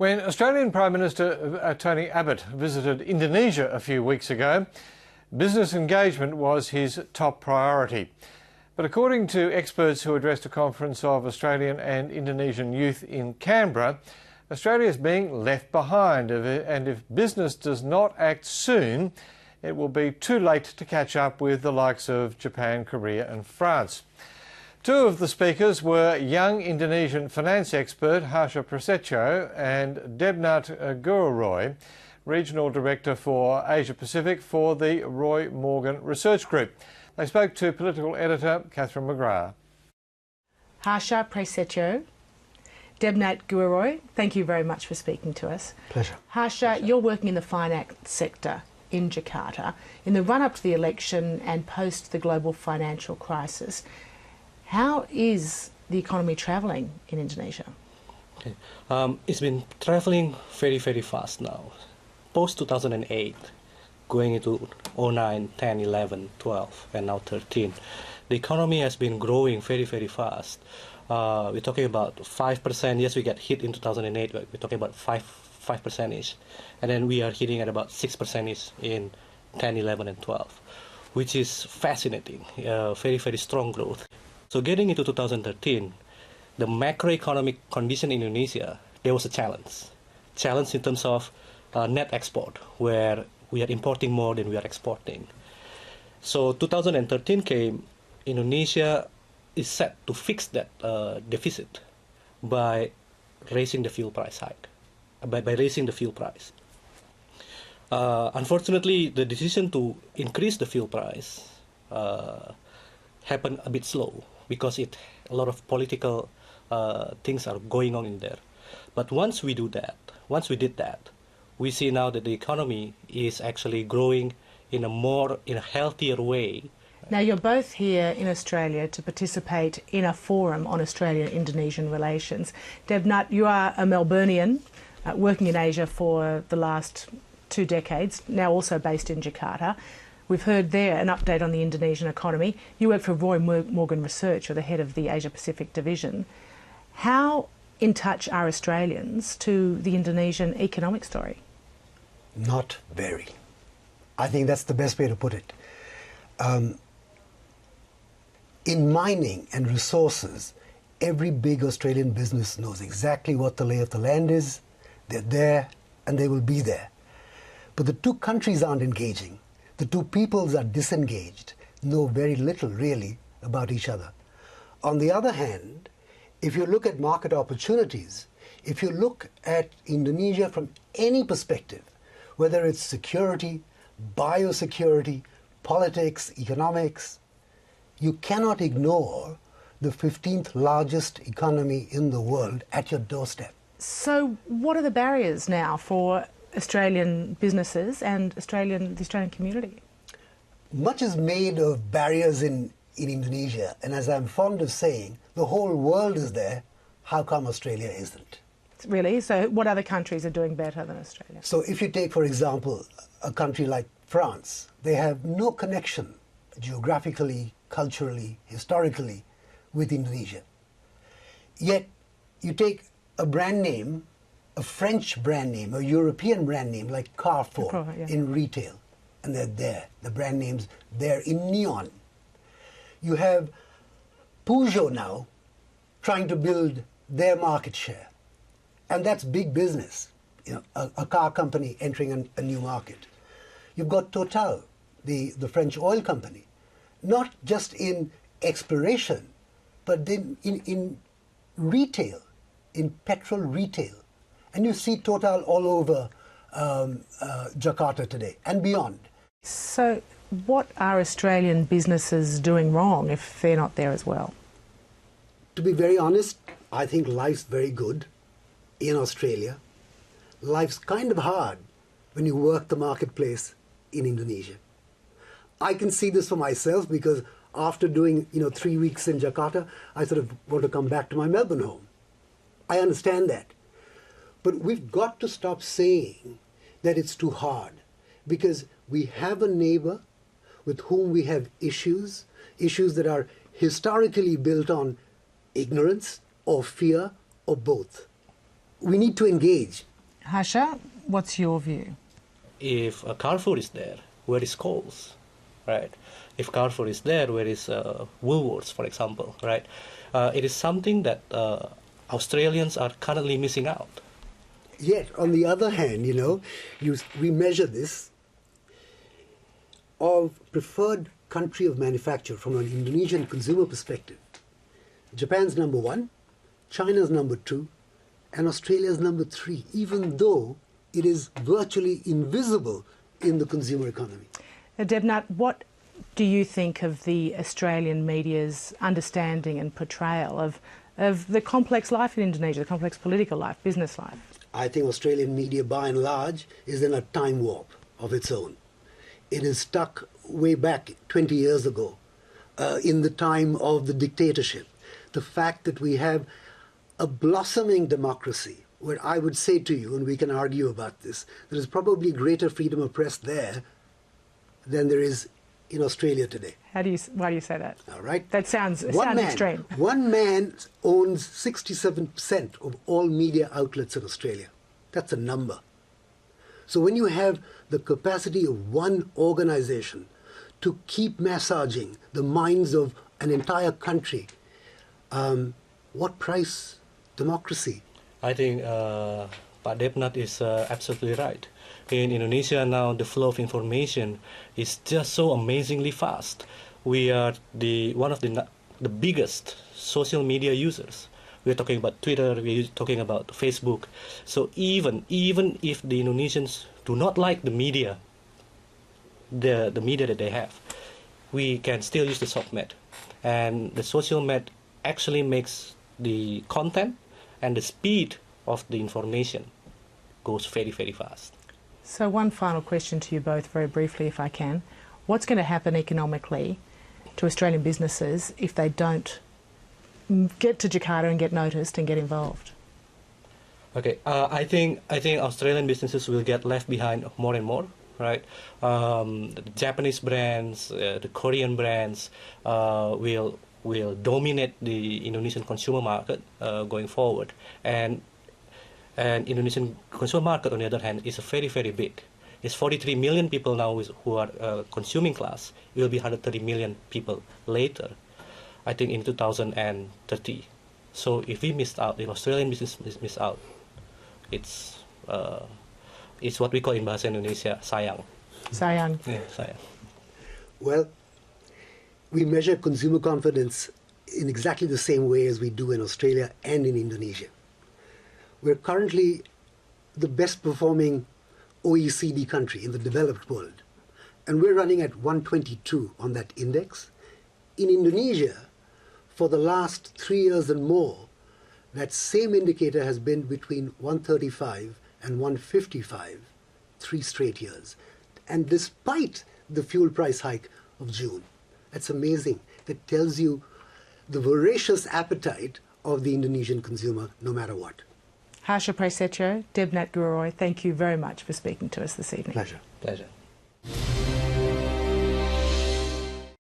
When Australian Prime Minister Tony Abbott visited Indonesia a few weeks ago, business engagement was his top priority. But according to experts who addressed a conference of Australian and Indonesian youth in Canberra, Australia is being left behind, and if business does not act soon, it will be too late to catch up with the likes of Japan, Korea and France. Two of the speakers were young Indonesian finance expert Harsha Prasetyo and Debnat Gururoy, Regional Director for Asia Pacific for the Roy Morgan Research Group. They spoke to political editor Catherine McGrath. Harsha Prasetyo, Debnat Gururoy, thank you very much for speaking to us. Pleasure. Harsha, you're working in the finance sector in Jakarta. In the run-up to the election and post the global financial crisis, how is the economy travelling in Indonesia? Okay. It's been travelling very, very fast now. Post-2008, going into 09, 10, 11, 12, and now 13, the economy has been growing very, very fast. We're talking about 5%. Yes, we get hit in 2008, but we're talking about 5%-ish. And then we are hitting at about 6%-ish in 10, 11, and 12, which is fascinating. Very, very strong growth. So getting into 2013, the macroeconomic condition in Indonesia, there was a challenge. Challenge in terms of net export, where we are importing more than we are exporting. So 2013 came, Indonesia is set to fix that deficit by raising the fuel price hike, by raising the fuel price. Unfortunately, the decision to increase the fuel price happened a bit slow because a lot of political things are going on in there. But once we did that, we see now that the economy is actually growing in a healthier way. Now, you're both here in Australia to participate in a forum on Australian-Indonesian relations. Debnat, you are a Melburnian working in Asia for the last 2 decades, now also based in Jakarta. We've heard there an update on the Indonesian economy. You work for Roy Morgan Research, you're the head of the Asia Pacific division. How in touch are Australians to the Indonesian economic story? Not very. I think that's the best way to put it. In mining and resources, every big Australian business knows exactly what the lay of the land is. They're there and they will be there. But the two countries aren't engaging. The two peoples are disengaged, know very little really about each other. On the other hand, if you look at market opportunities, if you look at Indonesia from any perspective, whether it's security, biosecurity, politics, economics, you cannot ignore the 15th largest economy in the world at your doorstep. So what are the barriers now for Australian businesses and the Australian community? Much is made of barriers in Indonesia, and as I'm fond of saying, the whole world is there. How come Australia isn't? Really? So what other countries are doing better than Australia? So if you take, for example, a country like France, they have no connection geographically, culturally, historically with Indonesia. Yet you take a brand name, a French brand name, a European brand name like Carrefour in retail, and they're there. The brand names there in neon. You have Peugeot now trying to build their market share, and that's big business. You know, a car company entering a new market. You've got Total, the French oil company, not just in exploration, but then in retail, in petrol retail. And you see Total all over Jakarta today and beyond. So what are Australian businesses doing wrong if they're not there as well? To be very honest, I think life's very good in Australia. Life's kind of hard when you work the marketplace in Indonesia. I can see this for myself because after doing 3 weeks in Jakarta, I sort of want to come back to my Melbourne home. I understand that. But we've got to stop saying that it's too hard, because we have a neighbor with whom we have issues that are historically built on ignorance or fear or both. We need to engage. Harsha, what's your view? If Carrefour is there, where is Coles, right? If Carrefour is there, where is Woolworths, for example, right? It is something that Australians are currently missing out. Yet, on the other hand, we measure this of preferred country of manufacture from an Indonesian consumer perspective. Japan's number 1, China's number 2, and Australia's number 3, even though it is virtually invisible in the consumer economy. Debnat, what do you think of the Australian media's understanding and portrayal of the complex life in Indonesia, the complex political life, business life? I think Australian media, by and large, is in a time warp of its own. It is stuck way back 20 years ago, in the time of the dictatorship. The fact that we have a blossoming democracy, where I would say to you, and we can argue about this, there is probably greater freedom of press there than there is in Australia today. Why do you say that? All right. That sounds extreme. One man owns 67% of all media outlets in Australia. That's a number. So when you have the capacity of one organization to keep massaging the minds of an entire country, what price democracy? I think Pak Debnat is absolutely right. In Indonesia now, the flow of information is just so amazingly fast. We are one of the biggest social media users. We're talking about Twitter, we're talking about Facebook. So even if the Indonesians do not like the media, the media that they have, we can still use the soft med. And the social med actually makes the content and the speed of the information goes very, very fast. So one final question to you both very briefly, if I can. What's going to happen economically to Australian businesses if they don't get to Jakarta and get noticed and get involved? Okay, I think Australian businesses will get left behind more and more, right? The Japanese brands, the Korean brands will dominate the Indonesian consumer market going forward, and Indonesian consumer market, on the other hand, is very, very big. It's 43 million people now who are consuming class. It will be 130 million people later, I think in 2030. So if we missed out, if Australian business missed out, it's what we call in bahasa Indonesia sayang. Sayang. Yeah, sayang. Well, we measure consumer confidence in exactly the same way as we do in Australia and in Indonesia. We're currently the best performing OECD country in the developed world, and we're running at 122 on that index. In Indonesia, for the last 3 years and more, that same indicator has been between 135 and 155, 3 straight years. And despite the fuel price hike of June, that's amazing. That tells you the voracious appetite of the Indonesian consumer, no matter what. Harsha Prasetyo, Debnat Gurroy, thank you very much for speaking to us this evening. Pleasure. Pleasure.